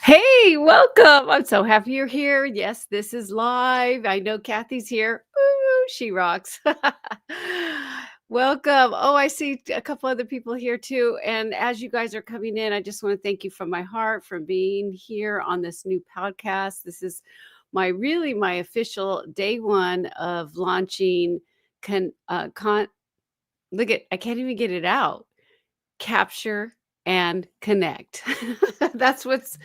Hey, welcome. I'm so happy you're here. Yes, this is live. I know Kathy's here. Ooh, she rocks. Welcome. Oh, I see a couple other people here too. And as you guys are coming in, I just want to thank you from my heart for being here on this new podcast. This is my official day one of launching con, con look at I can't even get it out. Capture and connect. That's what's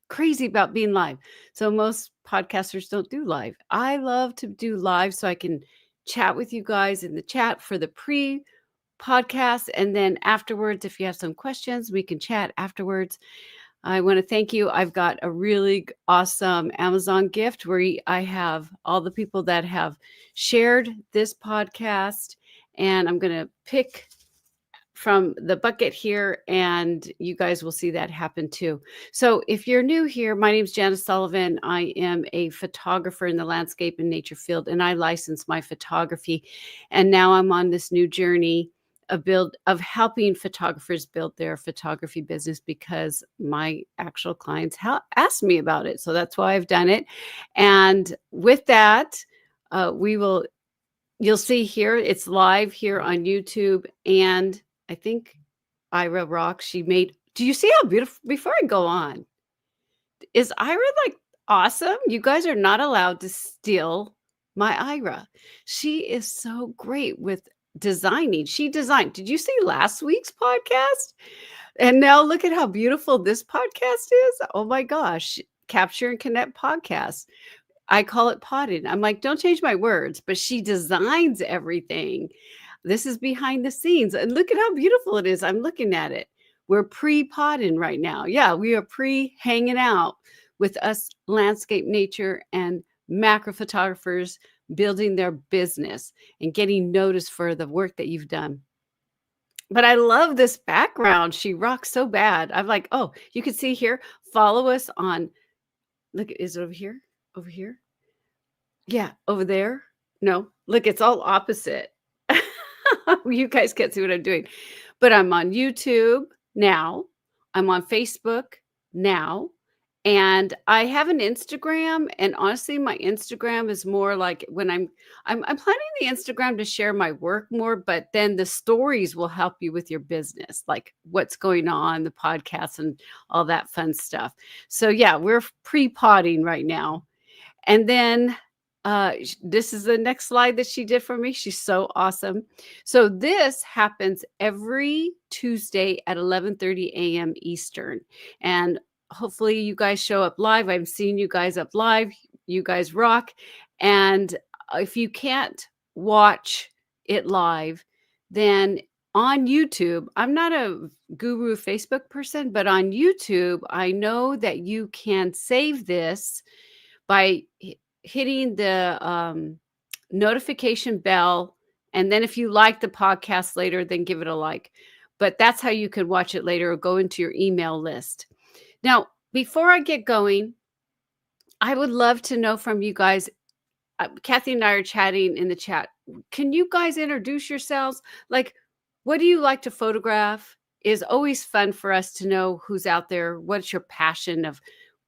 crazy about being live. So most podcasters don't do live. I love to do live so I can chat with you guys in the chat for the pre podcast. And then afterwards, if you have some questions, we can chat afterwards. I want to thank you. I've got a really awesome Amazon gift where I have all the people that have shared this podcast. And I'm going to pick from the bucket here, and you guys will see that happen too. So if you're new here, my name is Janice Sullivan. I am a photographer in the landscape and nature field, and I license my photography. And now I'm on this new journey of helping photographers build their photography business because my actual clients asked me about it. So that's why I've done it. And with that, you'll see here, it's live here on YouTube, and I think Ira rocks. Do you see how beautiful? Before I go on, is Ira like awesome? You guys are not allowed to steal my Ira. She is so great with designing. She designed. Did you see last week's podcast? And now look at how beautiful this podcast is. Oh my gosh. Capture and Connect podcast. I call it potting. I'm like, don't change my words, but she designs everything. This is behind the scenes. And look at how beautiful it is. I'm looking at it. We're pre-potting right now. Yeah, we are pre-hanging out with us landscape nature and macro photographers building their business and getting noticed for the work that you've done. But I love this background. She rocks so bad. I'm like, oh, you can see here. Follow us on, look, is it over here? Over here? Yeah, over there. No, look, it's all opposite. You guys can't see what I'm doing. But I'm on YouTube now. I'm on Facebook now. And I have an Instagram. And honestly, my Instagram is more like when I'm planning the Instagram to share my work more, but then the stories will help you with your business, like what's going on, the podcast and all that fun stuff. So yeah, we're pre-potting right now. And then this is the next slide that she did for me. She's so awesome. So this happens every Tuesday at 11:30 a.m. Eastern. And hopefully you guys show up live. I'm seeing you guys up live. You guys rock. And if you can't watch it live, then on YouTube, I'm not a guru Facebook person, but on YouTube, I know that you can save this by hitting the notification bell. And then if you like the podcast later, then give it a like. But that's how you could watch it later or go into your email list. Now, before I get going, I would love to know from you guys. Kathy and I are chatting in the chat. Can you guys introduce yourselves? Like, what do you like to photograph? Is always fun for us to know who's out there. What's your passion of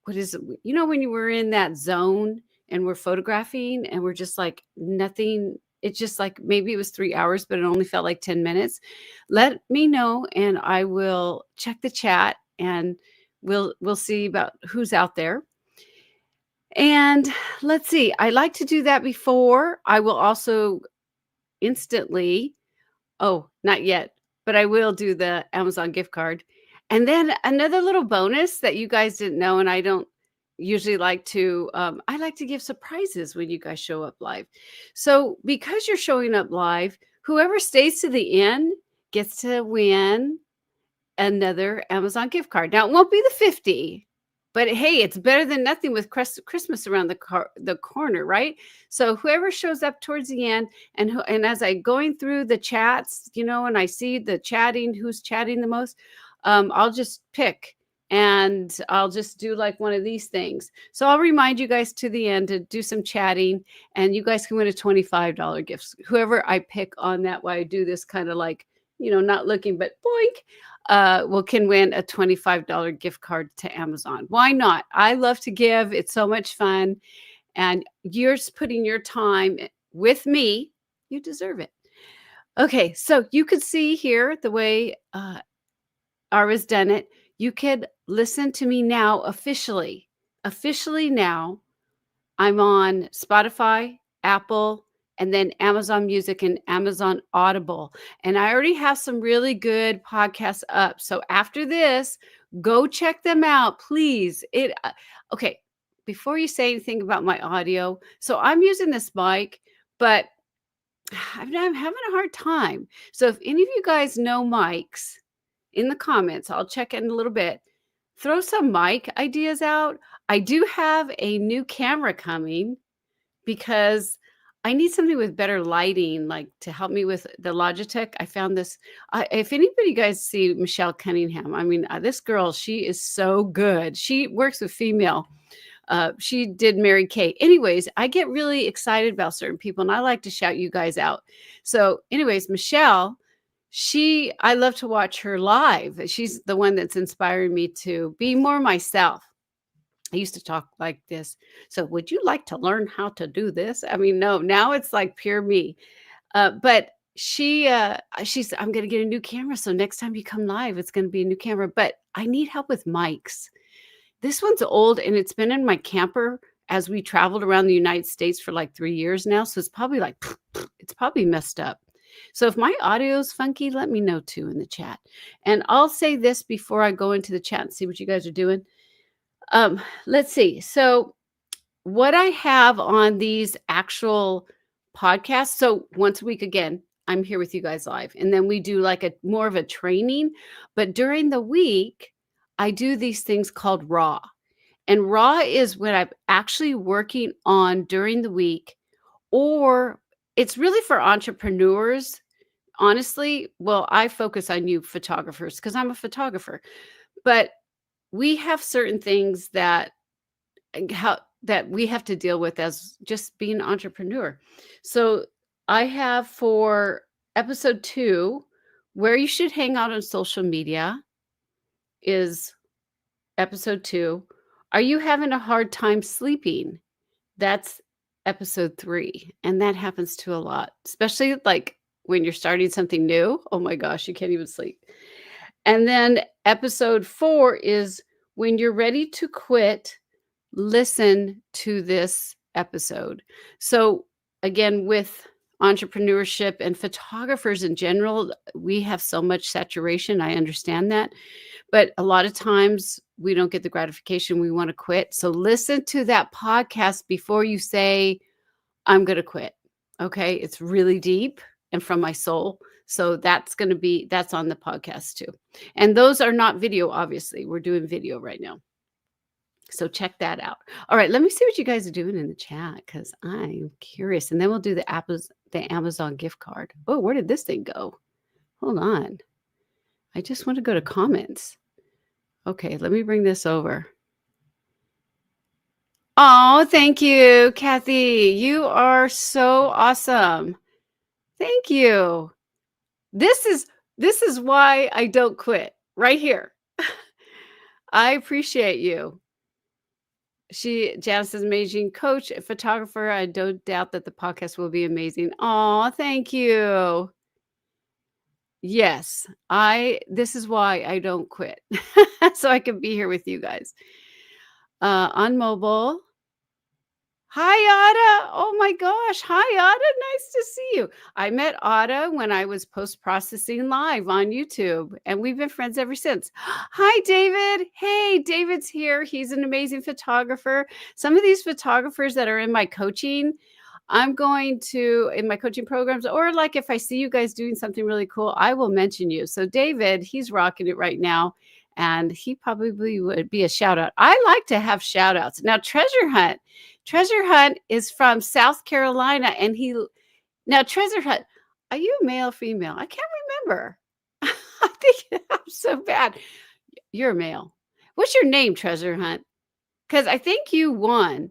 what is it? You know, when you were in that zone and we're photographing and we're just like nothing. It's just like maybe it was 3 hours, but it only felt like 10 minutes. Let me know and I will check the chat and we'll see about who's out there. And let's see, I like to do that before. I will also instantly, oh, not yet, but I will do the Amazon gift card. And then another little bonus that you guys didn't know, and I don't usually like to, I like to give surprises when you guys show up live. So because you're showing up live, whoever stays to the end gets to win another Amazon gift card. Now, it won't be the 50, but hey, it's better than nothing with Christmas around the corner, right? So whoever shows up towards the end, and as I going through the chats, you know, and I see the chatting, who's chatting the most, I'll just pick and I'll just do like one of these things. So I'll remind you guys to the end to do some chatting, and you guys can win a $25 gift. Whoever I pick on that, why I do this kind of like not looking, but boink, can win a $25 gift card to Amazon. Why not? I love to give. It's so much fun. And you're putting your time with me. You deserve it. Okay, so you could see here the way Ara's done it. You could listen to me now officially. Officially now, I'm on Spotify, Apple, and then Amazon Music and Amazon Audible. And I already have some really good podcasts up. So after this, go check them out, please. Okay, before you say anything about my audio, so I'm using this mic, but I'm having a hard time. So if any of you guys know mics in the comments, I'll check in a little bit. Throw some mic ideas out. I do have a new camera coming because I need something with better lighting, like to help me with the Logitech. I found this. If anybody guys see Michelle Cunningham, I mean, this girl, she is so good. She works with female. She did Mary Kay. Anyways, I get really excited about certain people and I like to shout you guys out. So anyways, Michelle, I love to watch her live. She's the one that's inspiring me to be more myself. I used to talk like this. So would you like to learn how to do this? I mean, no, now it's like pure me. But she's, I'm going to get a new camera. So next time you come live, it's going to be a new camera, but I need help with mics. This one's old and it's been in my camper as we traveled around the United States for like 3 years now. So it's probably like, it's probably messed up. So if my audio is funky, let me know too in the chat. And I'll say this before I go into the chat and see what you guys are doing. Let's see. So what I have on these actual podcasts. So once a week, again, I'm here with you guys live. And then we do like more of a training. But during the week, I do these things called raw. And raw is what I'm actually working on during the week, or it's really for entrepreneurs. Honestly, well, I focus on you photographers because I'm a photographer, but we have certain things that we have to deal with as just being an entrepreneur. So I have for episode 2, where you should hang out on social media, is episode 2. Are you having a hard time sleeping? That's episode 3. And that happens to a lot, especially like when you're starting something new. Oh my gosh, you can't even sleep. And then episode 4 is when you're ready to quit, listen to this episode. So again, with entrepreneurship and photographers in general, we have so much saturation. I understand that. But a lot of times we don't get the gratification we want to quit. So listen to that podcast before you say, I'm going to quit. Okay. It's really deep and from my soul. So that's on the podcast too. And those are not video, obviously. We're doing video right now. So check that out. All right. Let me see what you guys are doing in the chat because I'm curious. And then we'll do the Amazon gift card. Oh, where did this thing go? Hold on. I just want to go to comments. Okay, let me bring this over. Oh, thank you, Kathy. You are so awesome. Thank you. This is why I don't quit right here. I appreciate you. Janice is an amazing coach, a photographer. I don't doubt that the podcast will be amazing. Oh, thank you. Yes, this is why I don't quit. So I can be here with you guys. On mobile. Hi, Ada. Oh my gosh. Hi, Ada. Nice to see you. I met Ada when I was post-processing live on YouTube, and we've been friends ever since. Hi, David. Hey, David's here. He's an amazing photographer. Some of these photographers that are in my coaching, in my coaching programs, or like if I see you guys doing something really cool, I will mention you. So David, he's rocking it right now. And he probably would be a shout out. I like to have shout outs. Now, Treasure Hunt is from South Carolina. And now Treasure Hunt, are you male or female? I can't remember. I think I'm so bad. You're a male. What's your name, Treasure Hunt? Because I think you won.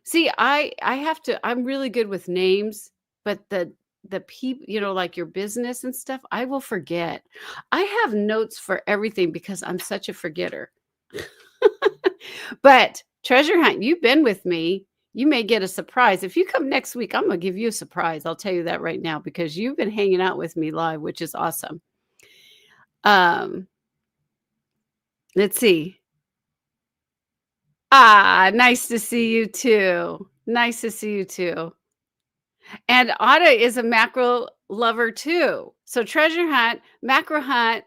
See, I'm really good with names, but the the people, like your business and stuff, I will forget. I have notes for everything because I'm such a forgetter. But treasure hunt, you've been with me. You may get a surprise. If you come next week, I'm going to give you a surprise. I'll tell you that right now because you've been hanging out with me live, which is awesome. Um, let's see. Nice to see you too. Nice to see you too. And Ada is a macro lover too. So treasure hunt, macro hunt.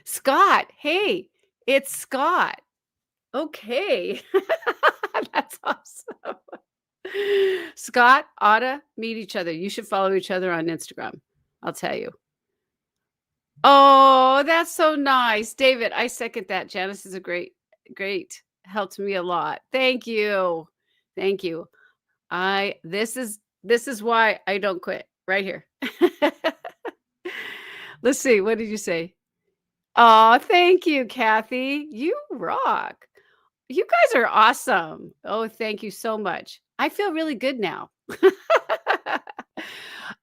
Scott, hey, it's Scott. Okay. That's awesome. Scott, Ada, meet each other. You should follow each other on Instagram. I'll tell you. Oh, that's so nice. David, I second that. Janice is a great helped me a lot. Thank you. Thank you. This is why I don't quit right here. Let's see. What did you say? Oh, thank you, Kathy. You rock. You guys are awesome. Oh, thank you so much. I feel really good now.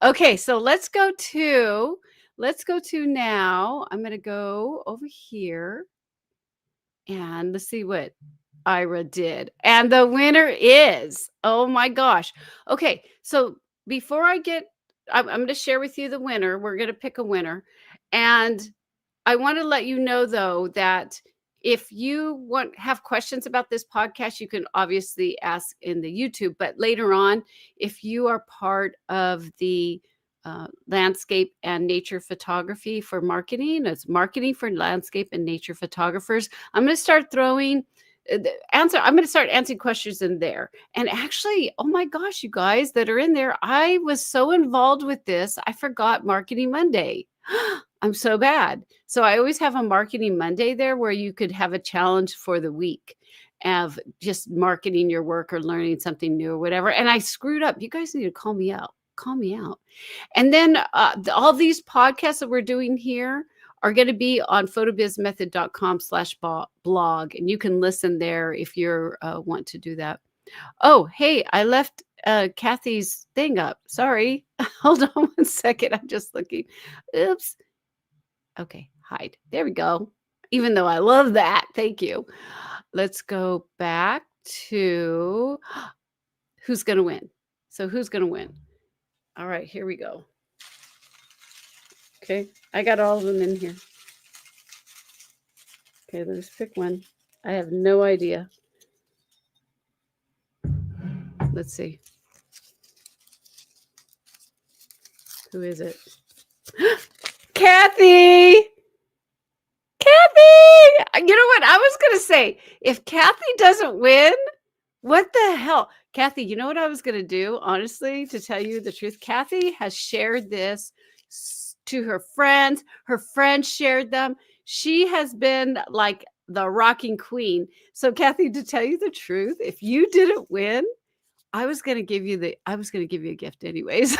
Okay, so let's go to now. I'm going to go over here and let's see what Ira did. And the winner is, oh my gosh. Okay, so before I'm going to share with you the winner. We're going to pick a winner. And I want to let you know, though, that if you have questions about this podcast, you can obviously ask in the YouTube. But later on, if you are part of the landscape and nature photography for marketing, it's marketing for landscape and nature photographers. I'm going to start throwing I'm going to start answering questions in there. And actually, oh my gosh, you guys that are in there, I was so involved with this, I forgot Marketing Monday. I'm so bad. So I always have a Marketing Monday there where you could have a challenge for the week of just marketing your work or learning something new or whatever. And I screwed up. You guys need to call me out. Call me out. And then all these podcasts that we're doing here are going to be on photobizmethod.com/blog. And you can listen there if you want to do that. Oh, hey, I left Kathy's thing up. Sorry. Hold on one second. I'm just looking. Oops. Okay, hide. There we go. Even though I love that. Thank you. Let's go back to who's going to win. So who's going to win? All right, here we go. Okay, I got all of them in here. Okay, let's pick one. I have no idea. Let's see. Who is it? Kathy! Kathy! You know what? I was going to say, if Kathy doesn't win, what the hell? Kathy, you know what I was going to do? Honestly, to tell you the truth, Kathy has shared this to her friends. Her friends shared them. She has been like the rocking queen. So Kathy, to tell you the truth, if you didn't win, I was going to give you a gift anyways.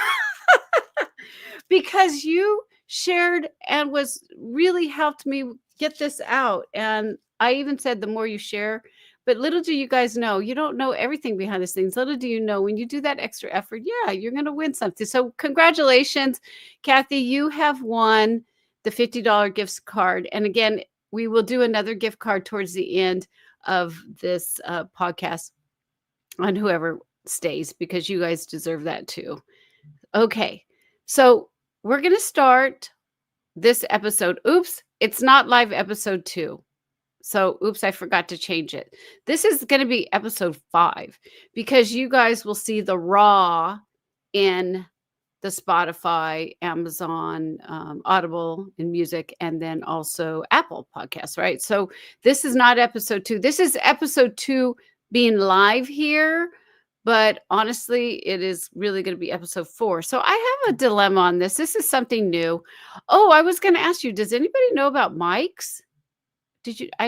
Because you shared and was really helped me get this out. And I even said the more you share, but little do you guys know, you don't know everything behind the scenes. Little do you know when you do that extra effort, yeah, you're going to win something. So congratulations, Kathy. You have won the $50 gift card. And again, we will do another gift card towards the end of this podcast on whoever stays, because you guys deserve that too. Okay. So we're going to start this episode. Oops, it's not live episode 2. So, oops, I forgot to change it. This is going to be episode 5 because you guys will see the raw in the Spotify, Amazon, Audible, and music, and then also Apple Podcasts, right? So this is not episode 2. This is episode 2 being live here. But honestly, it is really going to be episode 4. So I have a dilemma on this. This is something new. Oh, I was going to ask you, does anybody know about mics?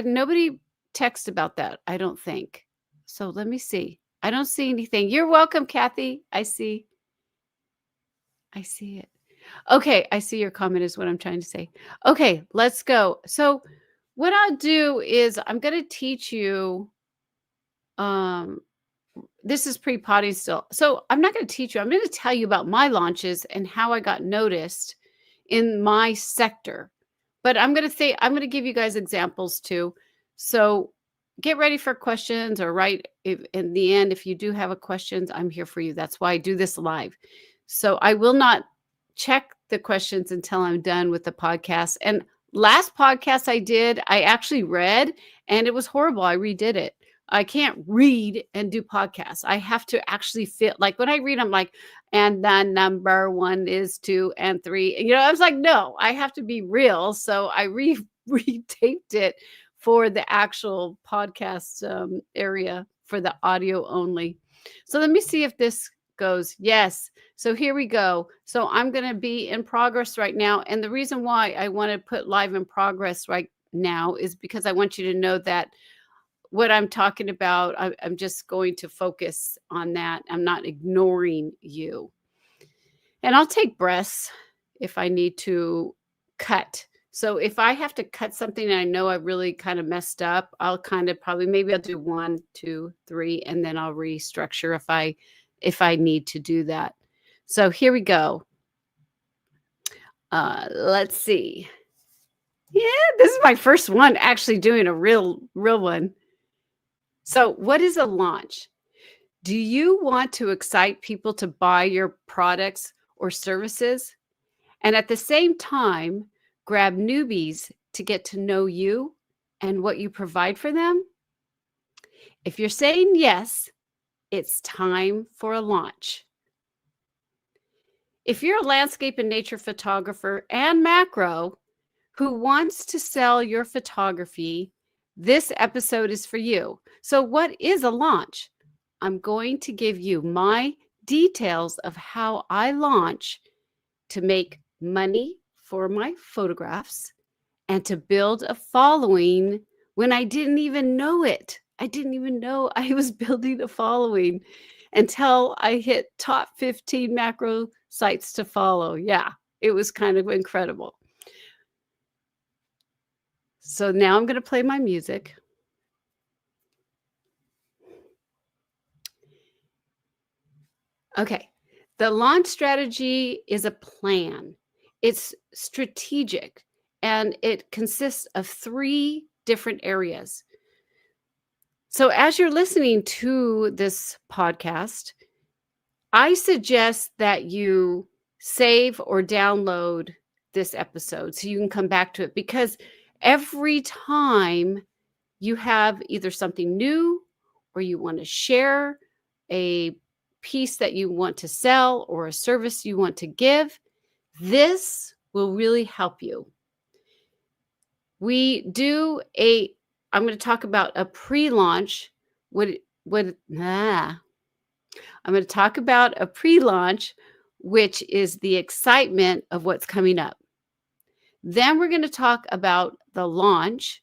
Nobody text about that, I don't think. So let me see. I don't see anything. You're welcome, Kathy. I see it. Okay, I see your comment is what I'm trying to say. Okay, let's go. So what I'll do is I'm going to teach you this is pre-potty still. So I'm not going to teach you. I'm going to tell you about my launches and how I got noticed in my sector. But I'm going to give you guys examples too. So get ready for questions or write in the end. If you do have a questions, I'm here for you. That's why I do this live. So I will not check the questions until I'm done with the podcast. And last podcast I did, I actually read and it was horrible. I redid it. I can't read and do podcasts. I have to actually feel like when I read, I'm like, and then number 1 is 2 and 3. You know, I was like, no, I have to be real. So I retaped it for the actual podcast area for the audio only. So let me see if this goes. Yes. So here we go. So I'm going to be in progress right now. And the reason why I want to put live in progress right now is because I want you to know that what I'm talking about, I'm just going to focus on that. I'm not ignoring you. And I'll take breaths if I need to cut. So if I have to cut something and I know I really kind of messed up, I'll kind of maybe I'll do 1, 2, 3, and then I'll restructure if I need to do that. So here we go. Let's see. Yeah, this is my first one actually doing a real one. So what is a launch? Do you want to excite people to buy your products or services? And at the same time, grab newbies to get to know you and what you provide for them? If you're saying yes, it's time for a launch. If you're a landscape and nature photographer and macro who wants to sell your photography, this episode is for you. So what is a launch? I'm going to give you my details of how I launch to make money for my photographs and to build a following when I didn't even know it. I didn't even know I was building a following until I hit top 15 macro sites to follow. Yeah, it was kind of incredible. So now I'm going to play my music. Okay. The launch strategy is a plan. It's strategic and it consists of 3 different areas. So as you're listening to this podcast, I suggest that you save or download this episode so you can come back to it, because every time you have either something new or you want to share a piece that you want to sell or a service you want to give, this will really help you. I'm going to talk about a pre-launch. I'm going to talk about a pre-launch, which is the excitement of what's coming up. Then we're going to talk about the launch.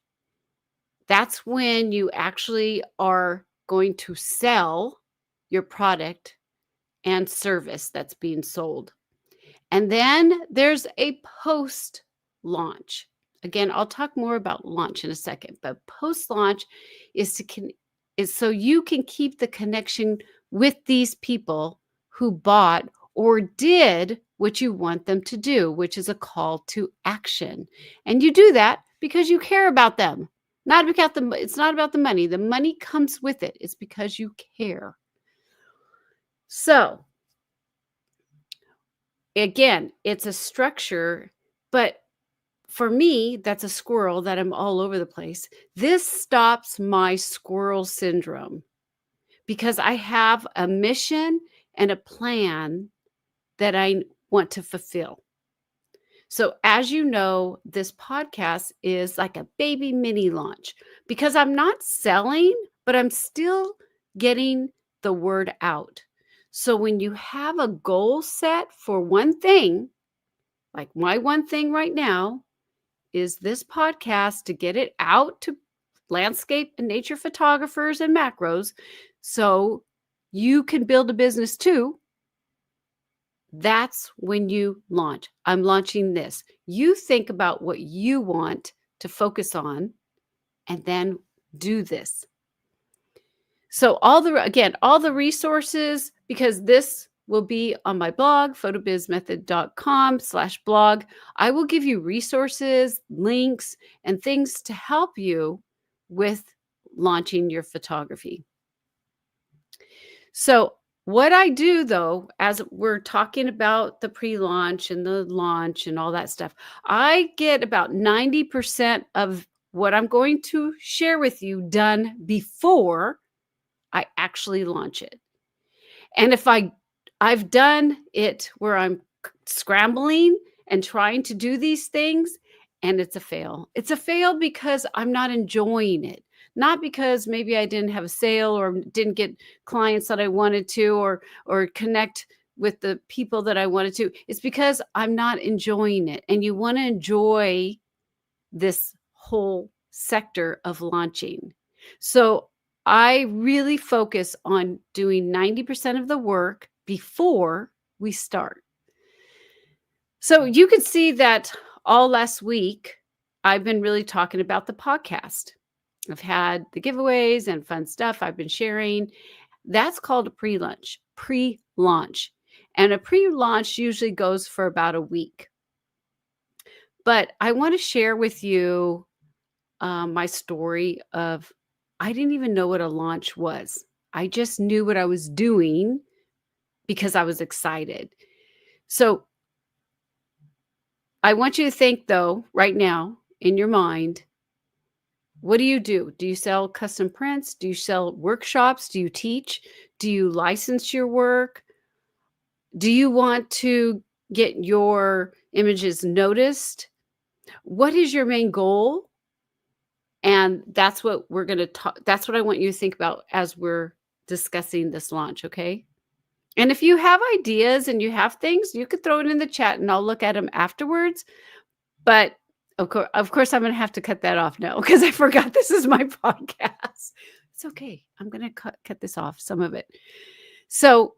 That's when you actually are going to sell your product and service that's being sold. And then there's a post-launch. Again, I'll talk more about launch in a second, but post-launch is so you can keep the connection with these people who bought or did what you want them to do, which is a call to action. And you do that because you care about them. It's not about the money. The money comes with it. It's because you care. So, again, it's a structure, but for me, that's a squirrel that I'm all over the place. This stops my squirrel syndrome because I have a mission and a plan that I want to fulfill. So as you know, this podcast is like a baby mini launch because I'm not selling, but I'm still getting the word out. So when you have a goal set for one thing, like my one thing right now is this podcast to get it out to landscape and nature photographers and macros so you can build a business too. That's when you launch. I'm launching this. You think about what you want to focus on and then do this. So all the resources, because this will be on my blog, photobizmethod.com/blog. I will give you resources, links, and things to help you with launching your photography. So, what I do though, as we're talking about the pre-launch and the launch and all that stuff, I get about 90% of what I'm going to share with you done before I actually launch it. And if I've done it where I'm scrambling and trying to do these things and it's a fail. It's a fail because I'm not enjoying it. Not because maybe I didn't have a sale or didn't get clients that I wanted to or connect with the people that I wanted to. It's because I'm not enjoying it. And you want to enjoy this whole sector of launching. So I really focus on doing 90% of the work before we start. So you can see that all last week, I've been really talking about the podcast. I've had the giveaways and fun stuff I've been sharing. That's called a pre-launch. And a pre-launch usually goes for about a week. But I want to share with you my story of I didn't even know what a launch was. I just knew what I was doing because I was excited. So I want you to think, though, right now in your mind, what do you do? Do you sell custom prints? Do you sell workshops? Do you teach? Do you license your work? Do you want to get your images noticed? What is your main goal? And that's what we're going to talk. That's what I want you to think about as we're discussing this launch. Okay. And if you have ideas and you have things, you could throw it in the chat and I'll look at them afterwards. But of course, I'm going to have to cut that off now because I forgot this is my podcast. It's okay. I'm going to cut this off, some of it. So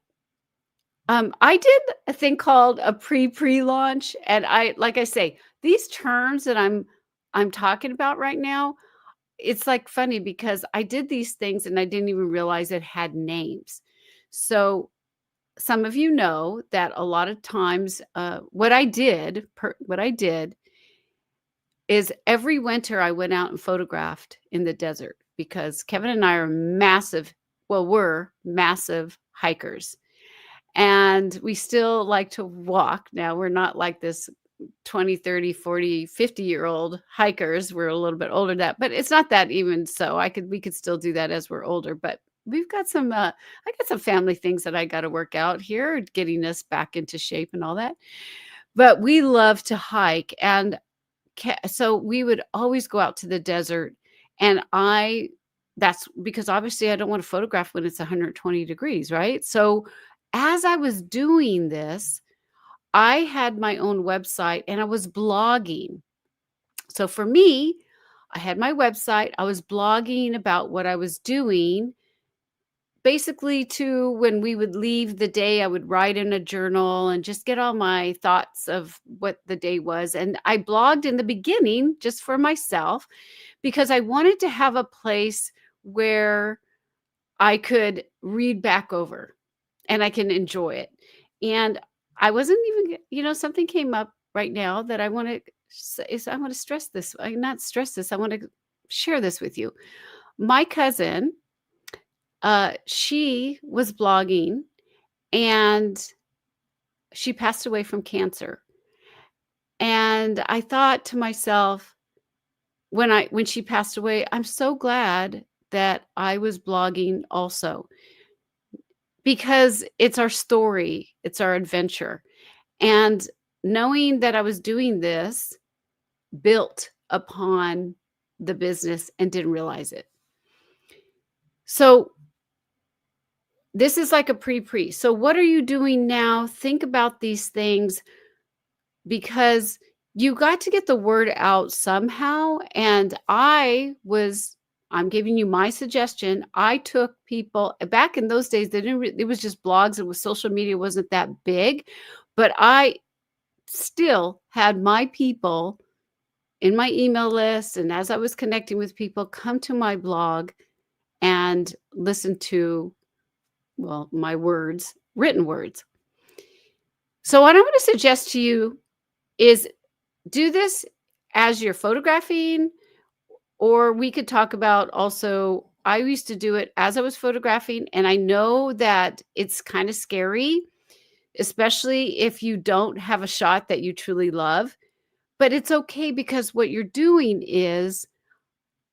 I did a thing called a pre-launch. And like I say, these terms that I'm talking about right now, it's like funny because I did these things and I didn't even realize it had names. So some of you know that a lot of times what I did is every winter I went out and photographed in the desert because Kevin and I are we're massive hikers. And we still like to walk. Now we're not like this 20, 30, 40, 50-year-old hikers. We're a little bit older than that, but it's not that even so. We could still do that as we're older, but we've got I got some family things that I got to work out here, getting us back into shape and all that. But we love to hike. And so we would always go out to the desert. And that's because obviously I don't want to photograph when it's 120 degrees, right? So as I was doing this, I had my own website and I was blogging. So for me, I had my website. I was blogging about what I was doing. Basically, to when we would leave the day, I would write in a journal and just get all my thoughts of what the day was. And I blogged in the beginning just for myself because I wanted to have a place where I could read back over and I can enjoy it. And I wasn't even, something came up right now that I want to I want to stress this. I not stress this. I want to share this with you. My cousin, she was blogging and she passed away from cancer. And I thought to myself when she passed away, I'm so glad that I was blogging also because it's our story, it's our adventure. And knowing that I was doing this built upon the business and didn't realize it. So this is like a pre. So what are you doing now? Think about these things because you got to get the word out somehow. And I'm giving you my suggestion. I took people back in those days, it was just blogs. It was social media wasn't that big, but I still had my people in my email list. And as I was connecting with people, come to my blog and listen to, well, my words, written words. So what I'm going to suggest to you is do this as you're photographing, or we could talk about also, I used to do it as I was photographing, and I know that it's kind of scary, especially if you don't have a shot that you truly love. But it's okay, because what you're doing is,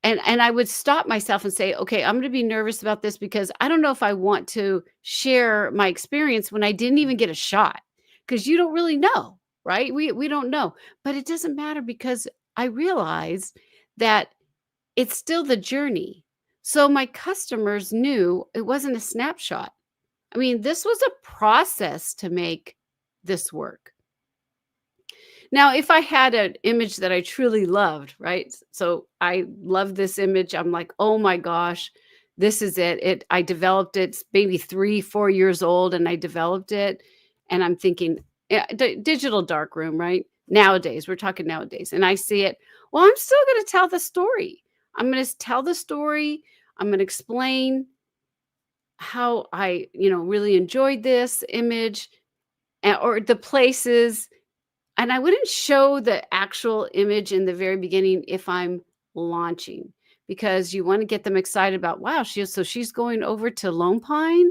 and I would stop myself and say, "Okay, I'm gonna be nervous about this because I don't know if I want to share my experience when I didn't even get a shot, because you don't really know, right? We don't know. But it doesn't matter, because I realized that it's still the journey. So my customers knew it wasn't a snapshot. I mean, this was a process to make this work. Now, if I had an image that I truly loved, right? So I love this image. I'm like, oh my gosh, this is it. I developed it. It's maybe 3, 4 years old, and I developed it. And I'm thinking, yeah, digital darkroom, right? Nowadays, we're talking nowadays. And I see it. Well, I'm still going to tell the story. I'm going to tell the story. I'm going to explain how I, really enjoyed this image, or the places, and I wouldn't show the actual image in the very beginning if I'm launching, because you want to get them excited about, wow, she's going over to Lone Pine.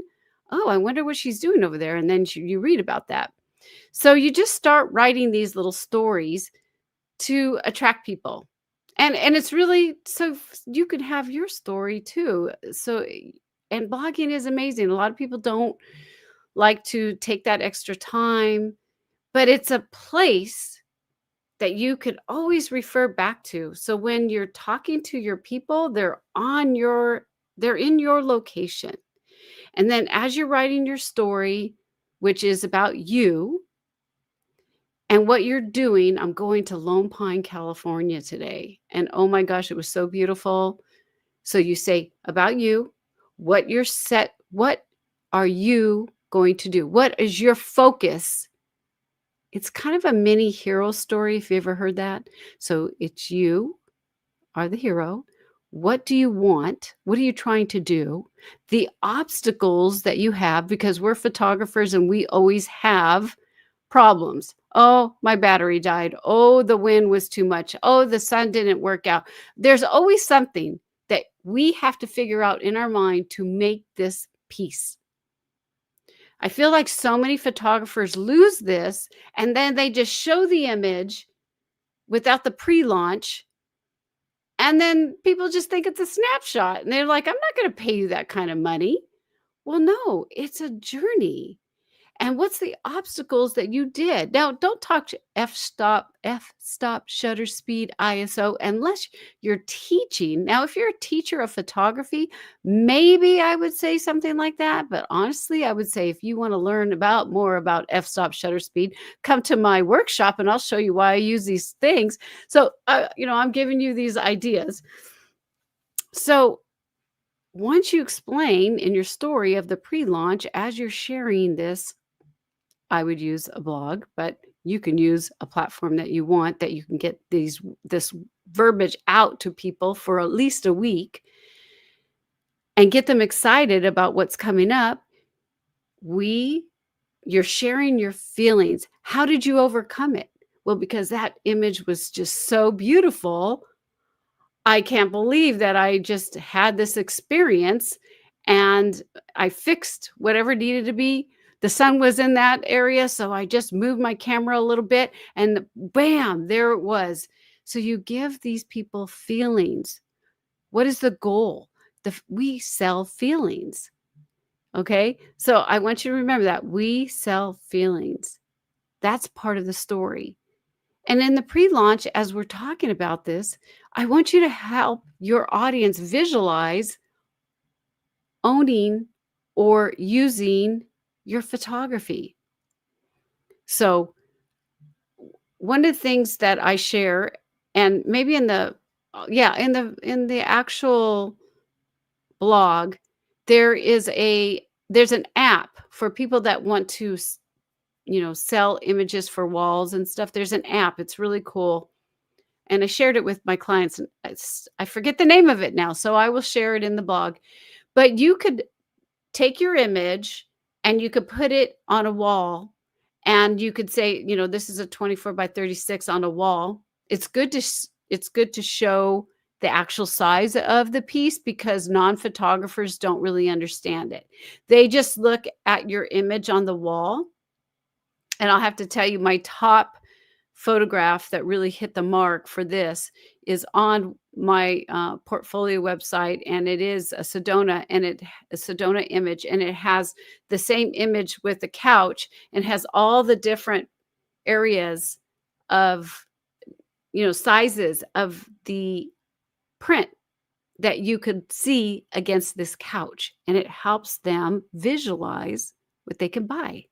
Oh, I wonder what she's doing over there. And then you read about that. So you just start writing these little stories to attract people. And it's really so you can have your story too. And blogging is amazing. A lot of people don't like to take that extra time, but it's a place that you could always refer back to. So when you're talking to your people, they're in your location. And then as you're writing your story, which is about you and what you're doing, I'm going to Lone Pine, California today. And oh my gosh, it was so beautiful. So you say about you, what are you going to do? What is your focus? It's kind of a mini hero story, if you ever heard that. So it's you are the hero. What do you want? What are you trying to do? The obstacles that you have, because we're photographers and we always have problems. Oh, my battery died. Oh, the wind was too much. Oh, the sun didn't work out. There's always something that we have to figure out in our mind to make this piece. I feel like so many photographers lose this, and then they just show the image without the pre-launch, and then people just think it's a snapshot, and they're like, "I'm not gonna pay you that kind of money." Well, no, it's a journey. And what's the obstacles that you did? Now, don't talk to f-stop, shutter speed, ISO, unless you're teaching. Now, if you're a teacher of photography, maybe I would say something like that. But honestly, I would say if you want to learn more about f-stop, shutter speed, come to my workshop and I'll show you why I use these things. So, I'm giving you these ideas. So once you explain in your story of the pre-launch, as you're sharing this, I would use a blog, but you can use a platform that you want, that you can get this verbiage out to people for at least a week and get them excited about what's coming up. You're sharing your feelings. How did you overcome it? Well, because that image was just so beautiful. I can't believe that I just had this experience and I fixed whatever needed to be. The sun was in that area, so I just moved my camera a little bit and bam, there it was. So you give these people feelings. What is the goal? We sell feelings. Okay? So I want you to remember that we sell feelings. That's part of the story. And in the pre-launch, as we're talking about this, I want you to help your audience visualize owning or using your photography. So one of the things that I share, and maybe in the actual blog, there's an app for people that want to sell images for walls and stuff. There's an app. It's really cool. and I shared it with my clients, and I forget the name of it now, so I will share it in the blog. But you could take your image and you could put it on a wall, and you could say, this is a 24 by 36 on a wall. It's good to show the actual size of the piece, because non-photographers don't really understand it. They just look at your image on the wall. And I'll have to tell you, my top photograph that really hit the mark for this is on my portfolio website, and it is a Sedona, and a Sedona image, and it has the same image with the couch, and has all the different areas of, sizes of the print that you could see against this couch, and it helps them visualize what they can buy.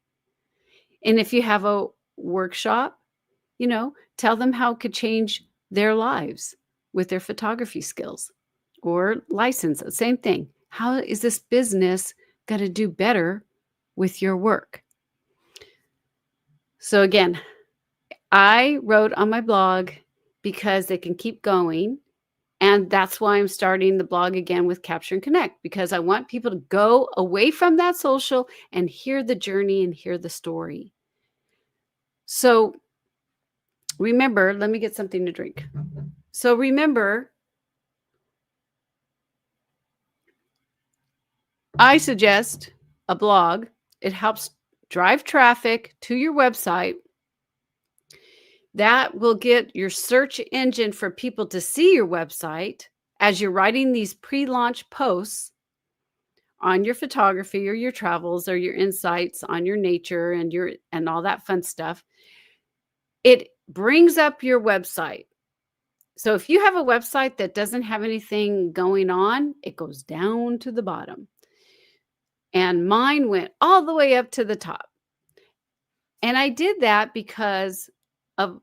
And if you have a workshop, tell them how it could change their lives with their photography skills, or license, same thing. How is this business going to do better with your work? So again, I wrote on my blog because they can keep going. And that's why I'm starting the blog again with Capture and Connect, because I want people to go away from that social and hear the journey and hear the story. So remember, let me get something to drink. So remember, I suggest a blog. It helps drive traffic to your website. That will get your search engine for people to see your website as you're writing these pre-launch posts on your photography or your travels or your insights on your nature and all that fun stuff. It brings up your website. So if you have a website that doesn't have anything going on, it goes down to the bottom. And mine went all the way up to the top. And I did that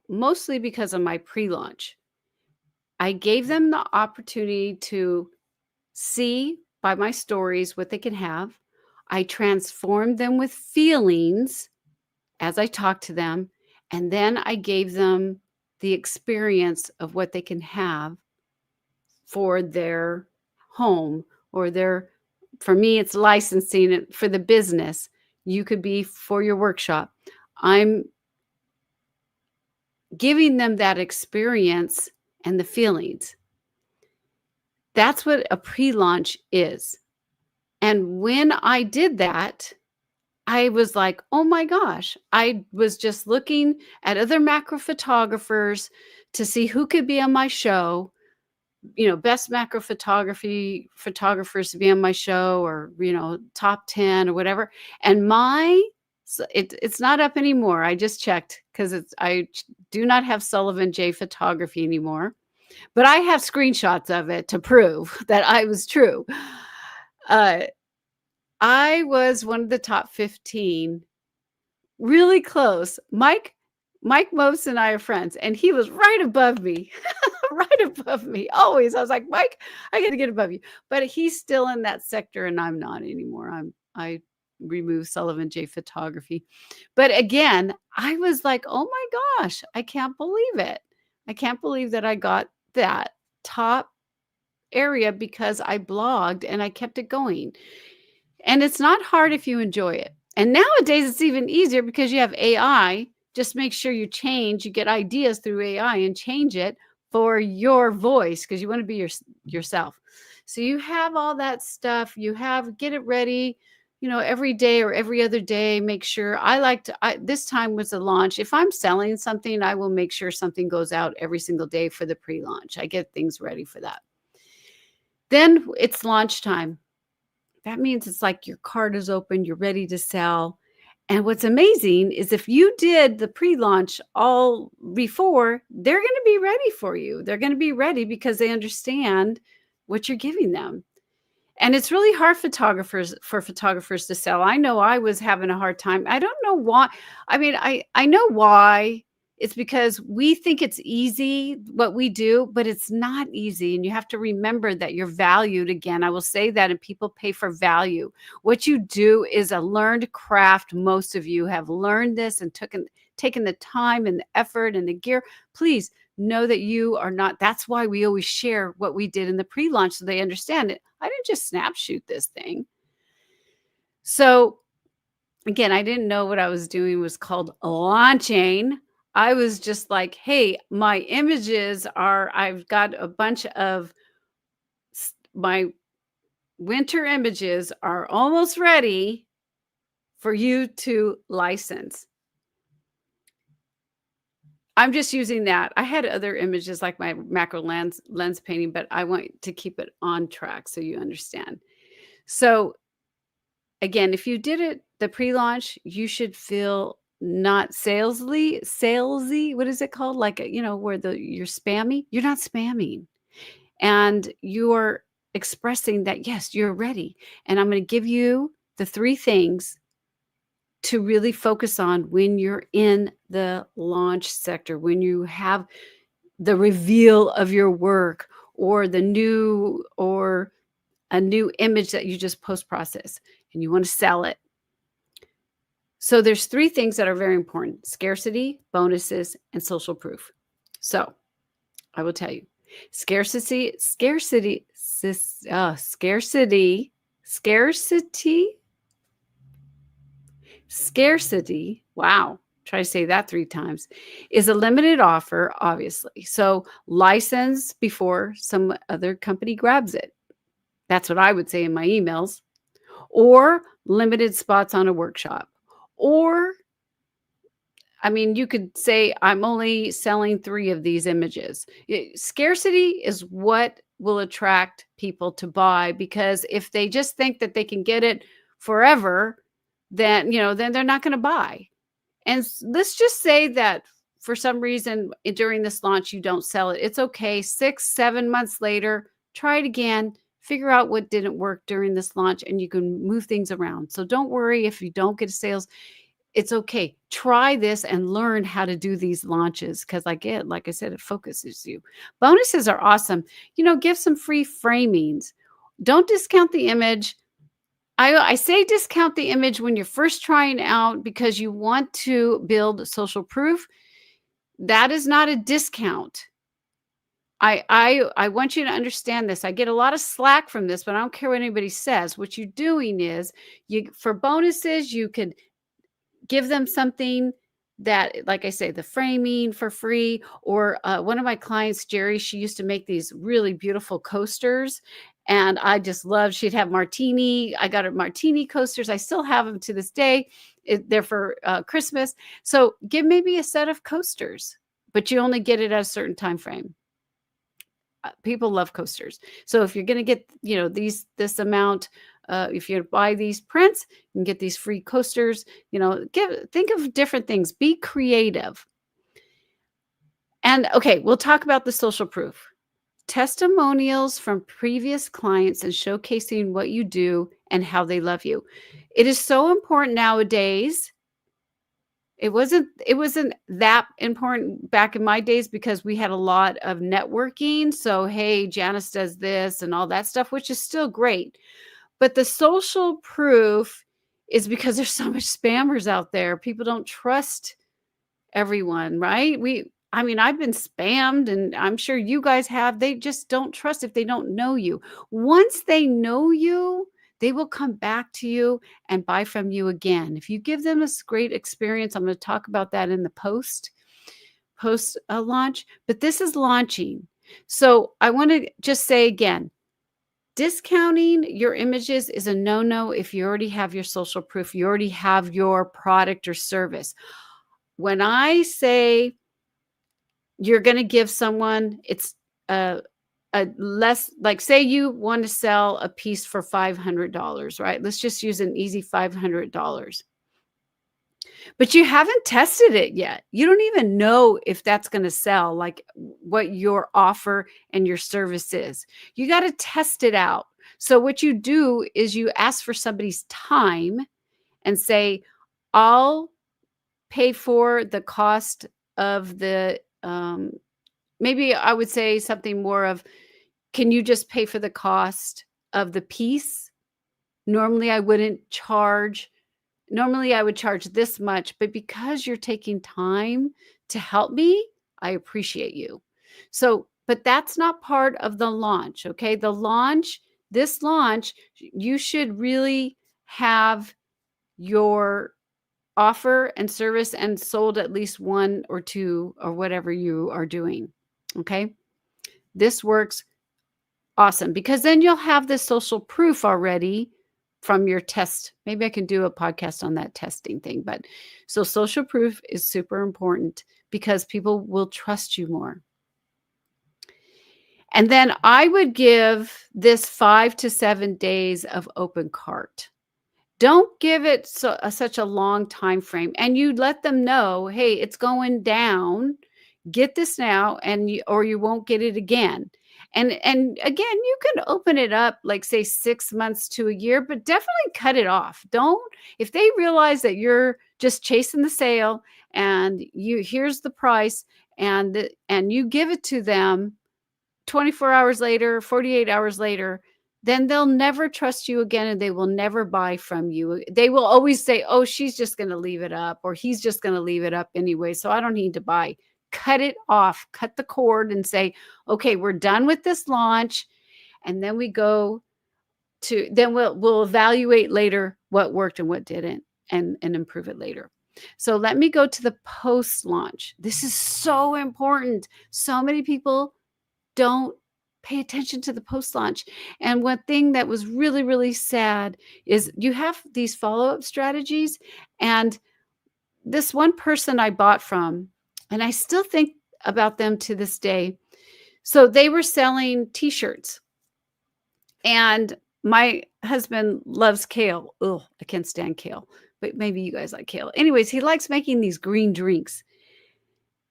mostly because of my pre-launch. I gave them the opportunity to see by my stories what they can have. I transformed them with feelings as I talked to them. And then I gave them the experience of what they can have for their home, or for me, it's licensing it for the business. You could be for your workshop. I'm giving them that experience and the feelings. That's what a pre-launch is. And when I did that, I was like, oh my gosh, I was just looking at other macro photographers to see who could be on my show, best macro photographers to be on my show, or, top 10 or whatever. And it's not up anymore. I just checked, because I do not have Sullivan J Photography anymore, but I have screenshots of it to prove that I was true. I was one of the top 15, really close. Mike Mopes and I are friends, and he was right above me, right above me. Always. I was like, Mike, I got to get above you. But he's still in that sector, and I'm not anymore. I removed Sullivan J Photography. But again, I was like, oh my gosh, I can't believe it. I can't believe that I got that top area because I blogged and I kept it going. And it's not hard if you enjoy it. And nowadays it's even easier because you have AI. Just make sure you get ideas through AI and change it for your voice, because you want to be yourself. So you have all that stuff. Get it ready, every day or every other day. Make sure this time was a launch. If I'm selling something, I will make sure something goes out every single day for the pre-launch. I get things ready for that. Then it's launch time. That means it's like your cart is open, you're ready to sell. And what's amazing is if you did the pre-launch all before, they're going to be ready for you. They're going to be ready because they understand what you're giving them. And it's really hard for photographers to sell. I know I was having a hard time. I don't know why. I mean, I know why. It's because we think it's easy what we do, but it's not easy. And you have to remember that you're valued. Again, I will say that, and people pay for value. What you do is a learned craft. Most of you have learned this and taken the time and the effort and the gear. Please know that you are not. That's why we always share what we did in the pre-launch so they understand it. I didn't just snap shoot this thing. So again, I didn't know what I was doing was called launching. I was just like, hey, my images are, I've got a bunch of my winter images are almost ready for you to license. I'm just using that. I had other images like my macro lens painting, but I want to keep it on track so you understand. So again, if you did it the pre-launch, you should feel not salesy. What is it called? Like, where you're spammy. You're not spamming. And you're expressing that, yes, you're ready. And I'm going to give you the 3 things to really focus on when you're in the launch sector, when you have the reveal of your work or a new image that you just post-process and you want to sell it. So there's 3 things that are very important: scarcity, bonuses, and social proof. So I will tell you, scarcity. Wow. Try to say that 3 times, is a limited offer, obviously. So license before some other company grabs it. That's what I would say in my emails. Or limited spots on a workshop. Or, I mean, you could say, I'm only selling 3 of these images. Scarcity is what will attract people to buy, because if they just think that they can get it forever, then they're not going to buy. And let's just say that for some reason during this launch, you don't sell it. It's okay. 6, 7 months later, try it again, figure out what didn't work during this launch, and you can move things around. So don't worry if you don't get sales. It's okay. Try this and learn how to do these launches, because like I said, it focuses you. Bonuses are awesome. Give some free framings. Don't discount the image. I say discount the image when you're first trying out because you want to build social proof. That is not a discount. I want you to understand this. I get a lot of slack from this, but I don't care what anybody says. What you're doing is, for bonuses, you could give them something that, like I say, the framing for free. Or one of my clients, Jerry, she used to make these really beautiful coasters. And I just loved, she'd have martini. I got her martini coasters. I still have them to this day. They're for Christmas. So give maybe a set of coasters, but you only get it at a certain time frame. People love coasters. So if you're going to get, this amount, if you buy these prints, you can get these free coasters. Think of different things. Be creative. And okay, we'll talk about the social proof. Testimonials from previous clients and showcasing what you do and how they love you. It is so important nowadays. It wasn't that important back in my days because we had a lot of networking. So, hey, Janice does this and all that stuff, which is still great. But the social proof is because there's so much spammers out there. People don't trust everyone, right? I've been spammed, and I'm sure you guys have. They just don't trust if they don't know you. Once they know you, they will come back to you and buy from you again. If you give them a great experience, I'm going to talk about that in the post launch, but this is launching. So I want to just say again, discounting your images is a no-no if you already have your social proof, you already have your product or service. When I say you're going to give someone, it's a less, like say you want to sell a piece for $500, right? Let's just use an easy $500. But you haven't tested it yet. You don't even know if that's going to sell, like what your offer and your service is. You got to test it out. So what you do is you ask for somebody's time and say, I'll pay for the cost of the, maybe I would say something more of, can you just pay for the cost of the piece? Normally I would charge this much, but because you're taking time to help me, I appreciate you. So, but that's not part of the launch. Okay. This launch, you should really have your offer and service and sold at least one or two or whatever you are doing. Okay. This works awesome because then you'll have the social proof already from your test. Maybe I can do a podcast on that testing thing. But so social proof is super important because people will trust you more. And then I would give this 5 to 7 days of open cart. Don't give it such a long time frame, and you let them know, hey, it's going down. Get this now, or you won't get it again. And again, you can open it up like say 6 months to a year, but definitely cut it off. Don't if they realize that you're just chasing the sale and here's the price and you give it to them 24 hours later, 48 hours later, then they'll never trust you again and they will never buy from you. They will always say, oh, she's just going to leave it up or he's just going to leave it up anyway. So I don't need to buy. Cut it off, cut the cord and say, okay, we're done with this launch. And then we'll evaluate later what worked and what didn't and improve it later. So let me go to the post launch. This is so important. So many people don't pay attention to the post launch. And one thing that was really, really sad is you have these follow-up strategies. And this one person I bought from, and I still think about them to this day. So they were selling t-shirts. And my husband loves kale. Oh, I can't stand kale, but maybe you guys like kale. Anyways, he likes making these green drinks.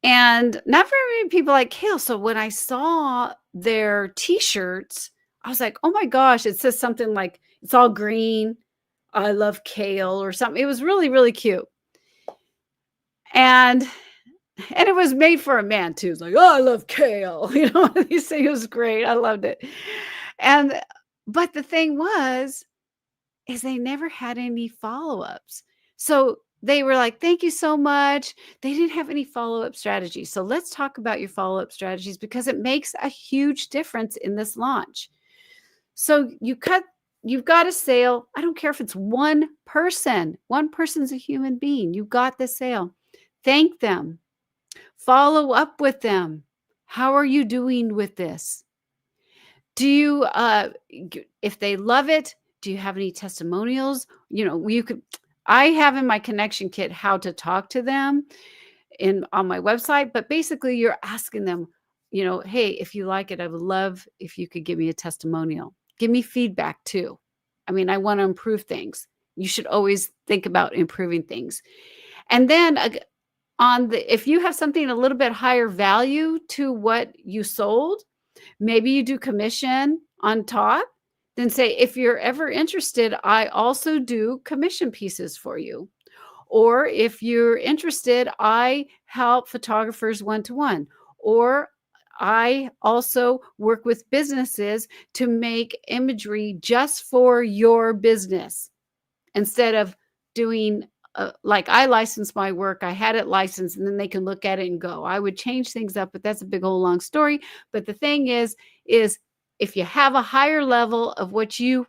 And not very many people like kale. So when I saw their t-shirts, I was like, oh my gosh, it says something like, it's all green. I love kale or something. It was really, really cute. And it was made for a man too. It's like, oh, I love kale. You know, he said it was great. I loved it. But the thing is they never had any follow-ups. So they were like, thank you so much. They didn't have any follow-up strategies. So let's talk about your follow-up strategies because it makes a huge difference in this launch. So you've got a sale. I don't care if it's one person. One person's a human being. You got the sale. Thank them. Follow up with them. How are you doing with this? Do you, if they love it, do you have any testimonials? You know, I have in my connection kit how to talk to them on my website, but basically you're asking them, you know, hey, if you like it, I would love if you could give me a testimonial. Give me feedback too. I mean, I want to improve things. You should always think about improving things. And then if you have something a little bit higher value to what you sold, maybe you do commission on top. Then say, if you're ever interested, I also do commission pieces for you. Or if you're interested, I help photographers one-to-one. Or I also work with businesses to make imagery just for your business instead of doing like I licensed my work. I had it licensed and then they can look at it and go. I would change things up, but that's a big old long story. But the thing is if you have a higher level of what you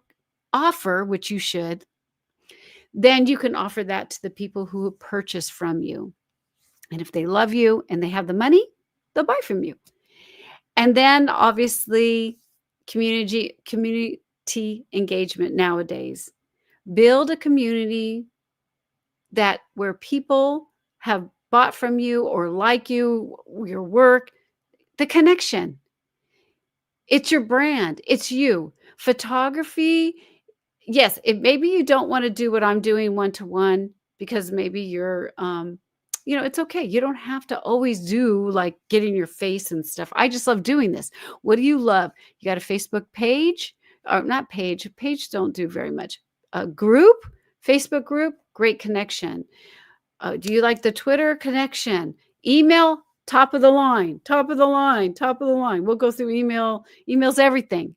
offer, which you should, then you can offer that to the people who purchase from you. And if they love you and they have the money, they'll buy from you. And then obviously community engagement nowadays. Build a community where people have bought from you or like you, your work, the connection. It's your brand. It's you. Photography, yes, maybe you don't want to do what I'm doing one-to-one because maybe you're, it's okay. You don't have to always do like getting your face and stuff. I just love doing this. What do you love? You got a Facebook page? Or not page. Page don't do very much. A group? Facebook group? Great connection. Do you like the Twitter connection? Email? Top of the line. We'll go through email. Email's everything.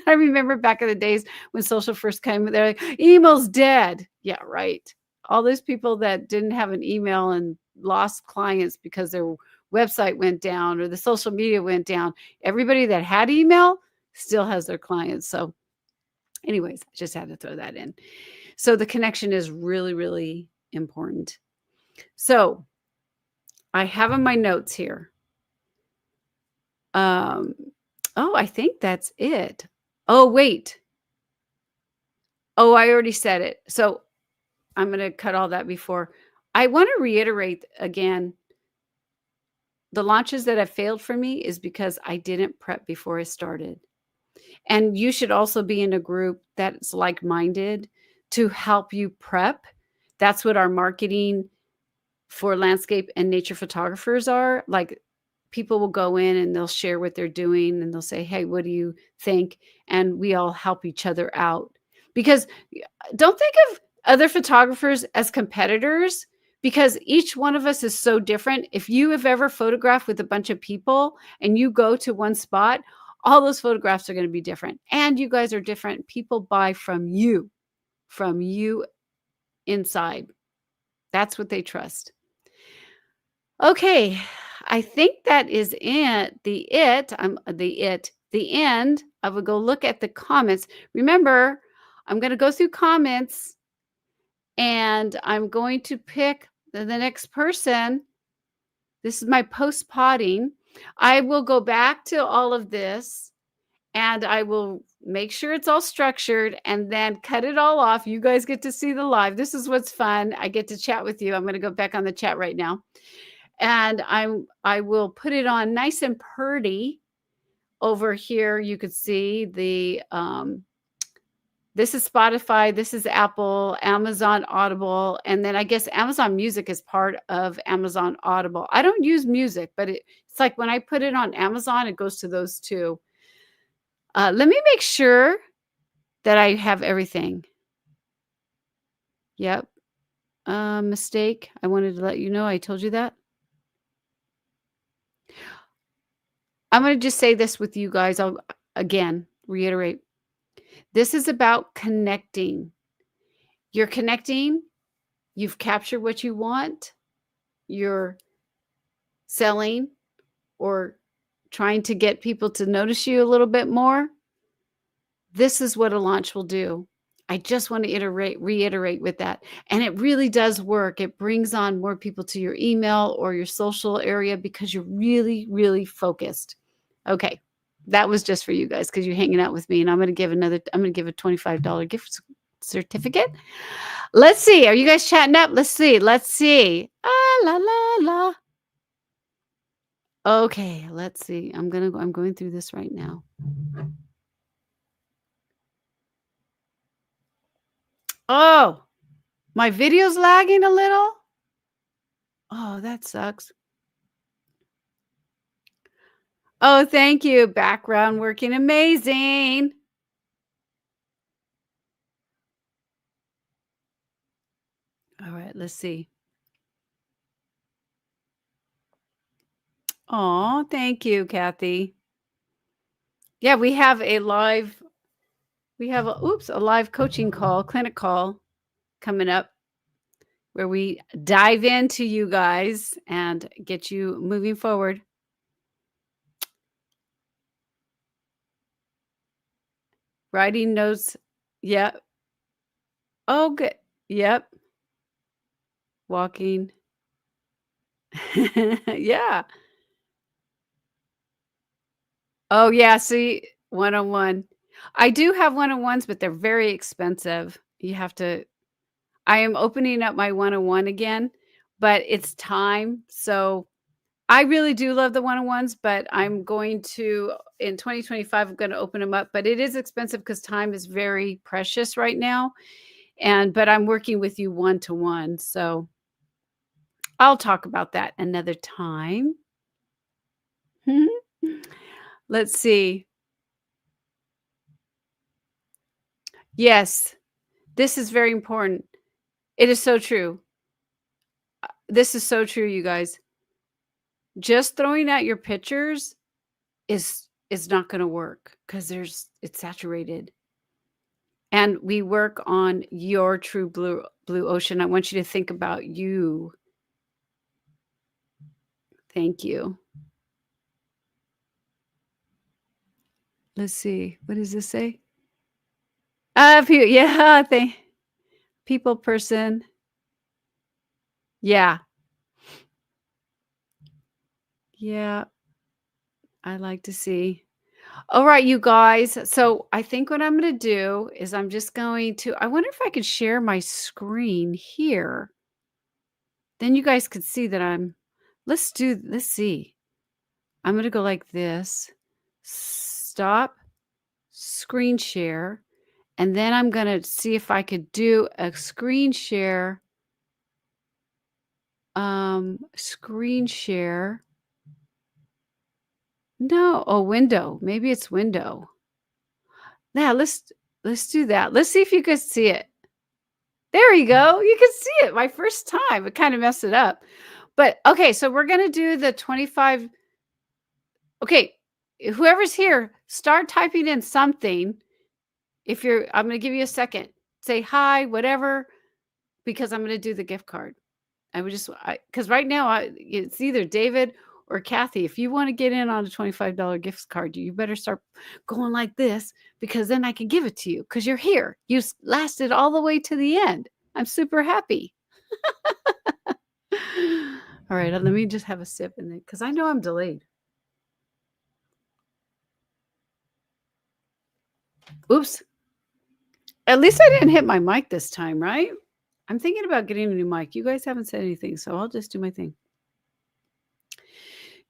I remember back in the days when social first came, they're like, email's dead. Yeah, right. All those people that didn't have an email and lost clients because they website went down or the social media went down, everybody that had email still has their clients. So anyways, I just had to throw that in. So the connection is really, really important. So I have in my notes here. Oh, I think that's it. Oh, wait. Oh, I already said it. So I'm going to cut all that before. I want to reiterate again, the launches that have failed for me is because I didn't prep before I started. And you should also be in a group that's like-minded to help you prep. That's what our marketing for landscape and nature photographers are. Like, people will go in and they'll share what they're doing and they'll say, "Hey, what do you think?" And we all help each other out. Because don't think of other photographers as competitors, because each one of us is so different. If you have ever photographed with a bunch of people and you go to one spot, all those photographs are going to be different. And you guys are different. People buy from you inside. That's what they trust. Okay, I think that is it. The end. I will go look at the comments. Remember, I'm going to go through comments and I'm going to pick the next person. This is my post potting. I will go back to all of this and I will make sure it's all structured and then cut it all off. You guys get to see the live. This is what's fun. I get to chat with you. I'm going to go back on the chat right now. And I will put it on nice and purdy over here. You could see the this is Spotify, this is Apple, Amazon Audible, and then I guess Amazon Music is part of Amazon Audible. I don't use music, but it's like when I put it on Amazon, it goes to those two. Let me make sure that I have everything. Yep. Mistake. I wanted to let you know. I told you that. I'm going to just say this with you guys. I'll again reiterate. This is about connecting. You're connecting. You've captured what you want. You're selling or trying to get people to notice you a little bit more. This is what a launch will do. I just want to reiterate with that. And it really does work. It brings on more people to your email or your social area because you're really, really focused. Okay. That was just for you guys because you're hanging out with me. And I'm going to give a $25 gift certificate. Let's see. Are you guys chatting up? Let's see. Ah, la, la, la. Okay. Let's see. I'm going through this right now. Oh, my video's lagging a little. Oh, that sucks. Oh, thank you. Background working amazing. All right, let's see. Oh, thank you, Kathy. Yeah, we have a live coaching call, clinic call coming up where we dive into you guys and get you moving forward. Writing notes. Yep. Oh, good. Yep. Walking. Yeah. Oh, yeah. See, one-on-one. I do have one-on-ones, but they're very expensive. I am opening up my one-on-one again, but it's time. So I really do love the one-on-ones, but I'm going to, in 2025, I'm going to open them up, but it is expensive because time is very precious right now. But I'm working with you one-to-one. So I'll talk about that another time. Let's see. Yes, this is very important. It is so true. This is so true, you guys. Just throwing out your pictures is not going to work because it's saturated. And we work on your true blue ocean. I want you to think about you. Thank you. Let's see. What does this say? Yeah, people person. Yeah. Yeah. I like to see. All right, you guys. So I think what I'm going to do is I'm just going to, I wonder if I could share my screen here. Then you guys could see that let's see. I'm going to go like this. Stop screen share. And then I'm going to see if I could do a screen share. Screen share. No, window. Maybe it's window. Yeah, let's do that. Let's see if you could see it. There you go. You can see it. My first time. It kind of messed it up. But okay, so we're going to do the 25. Okay, whoever's here, start typing in something. I'm going to give you a second. Say hi, whatever, because I'm going to do the gift card. Because right now it's either David or Kathy. If you want to get in on a $25 gift card, you better start going like this, because then I can give it to you because you're here. You lasted all the way to the end. I'm super happy. All right, let me just have a sip in it because I know I'm delayed. Oops. At least I didn't hit my mic this time, right? I'm thinking about getting a new mic. You guys haven't said anything, so I'll just do my thing.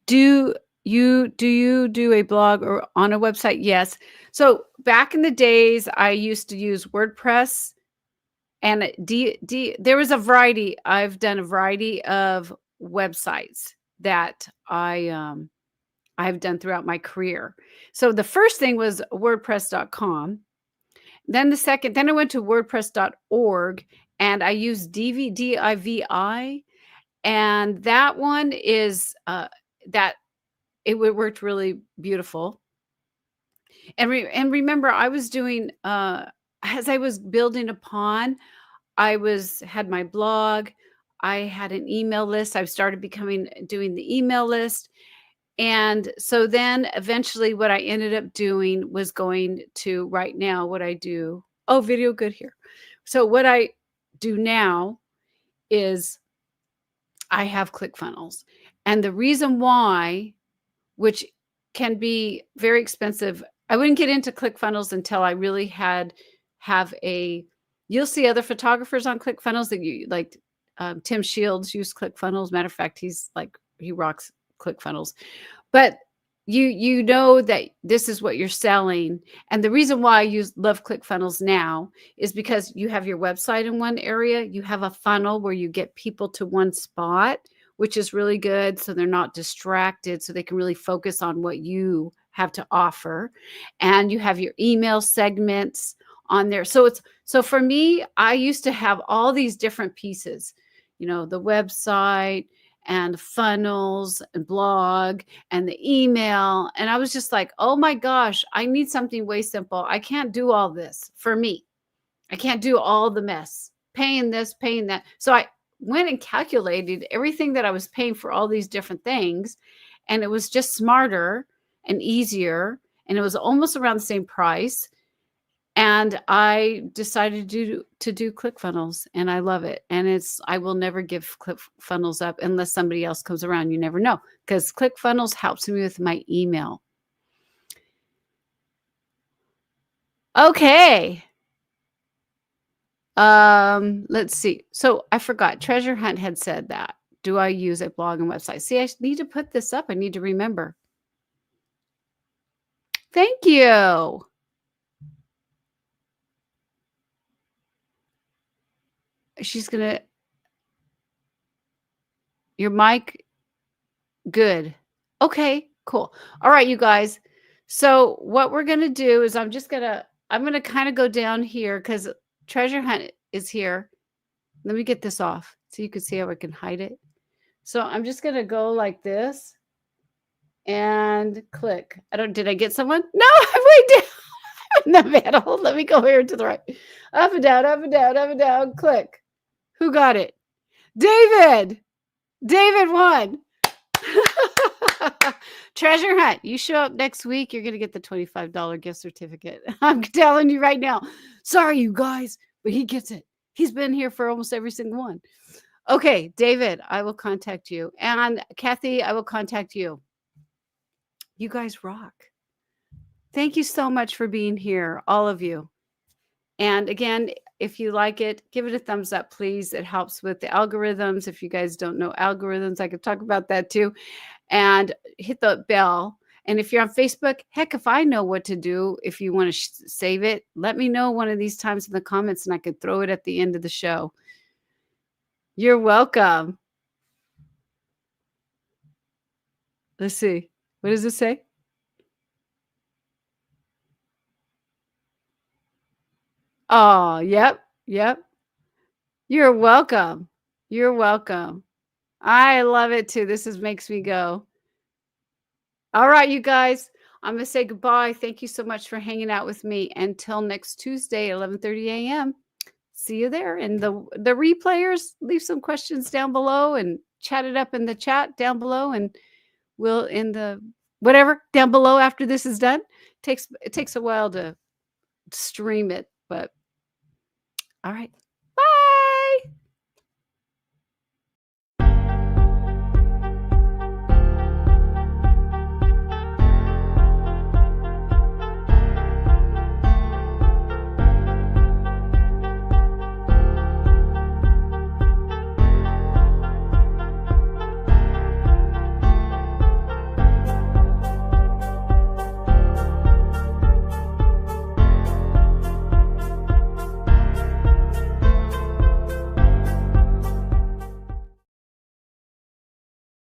Do you do a blog or on a website? Yes. So back in the days, I used to use WordPress, and there was a variety. I've done a variety of websites that I've done throughout my career. So the first thing was WordPress.com. Then I went to WordPress.org, and I used DIVI, and that one is that it worked really beautiful. And remember, I was doing as I was building upon, had my blog, I had an email list. I started doing the email list. And so then eventually what I ended up doing was going to right now what I do. Oh, video good here. So what I do now is I have ClickFunnels. And the reason why, which can be very expensive, I wouldn't get into ClickFunnels until I really you'll see other photographers on ClickFunnels that you like. Tim Shields used ClickFunnels. Matter of fact, he rocks ClickFunnels. But you know that this is what you're selling. And the reason why I love ClickFunnels now is because you have your website in one area. You have a funnel where you get people to one spot, which is really good. So they're not distracted, so they can really focus on what you have to offer. And you have your email segments on there. So for me, I used to have all these different pieces, the website and funnels and blog and the email. And I was just like, oh my gosh, I need something way simple. I can't do all this for me. I can't do all the mess, paying this, paying that. So I went and calculated everything that I was paying for all these different things. And it was just smarter and easier. And it was almost around the same price. And I decided to do ClickFunnels, and I love it. And I will never give ClickFunnels up unless somebody else comes around. You never know, because ClickFunnels helps me with my email. Okay. Let's see. So I forgot. Treasure Hunt had said that. Do I use a blog and website? See, I need to put this up. I need to remember. Thank you. Your mic. Good. Okay, cool. All right, you guys. So what we're going to do is I'm going to kind of go down here because Treasure Hunt is here. Let me get this off so you can see how I can hide it. So I'm just going to go like this and click. Did I get someone? No, I'm way down in the middle. Let me go here to the right. Up and down, up and down, up and down. Click. Who got it? David. David won. Treasure hunt. You show up next week, you're gonna get the $25 gift certificate. I'm telling you right now. Sorry, you guys, but he gets it. He's been here for almost every single one. Okay, David, I will contact you. And Kathy, I will contact you. You guys rock. Thank you so much for being here, all of you. And again, if you like it, give it a thumbs up, please. It helps with the algorithms. If you guys don't know algorithms, I could talk about that too. And hit the bell. And if you're on Facebook, heck, if I know what to do, if you want to save it, let me know one of these times in the comments and I could throw it at the end of the show. You're welcome. Let's see. What does it say? Oh, yep, yep. You're welcome. You're welcome. I love it too. Makes me go. All right, you guys. I'm gonna say goodbye. Thank you so much for hanging out with me. Until next Tuesday, 11:30 a.m. See you there. And the replayers, leave some questions down below and chat it up in the chat down below. And we'll in the whatever down below after this is done. It takes a while to stream it, but all right.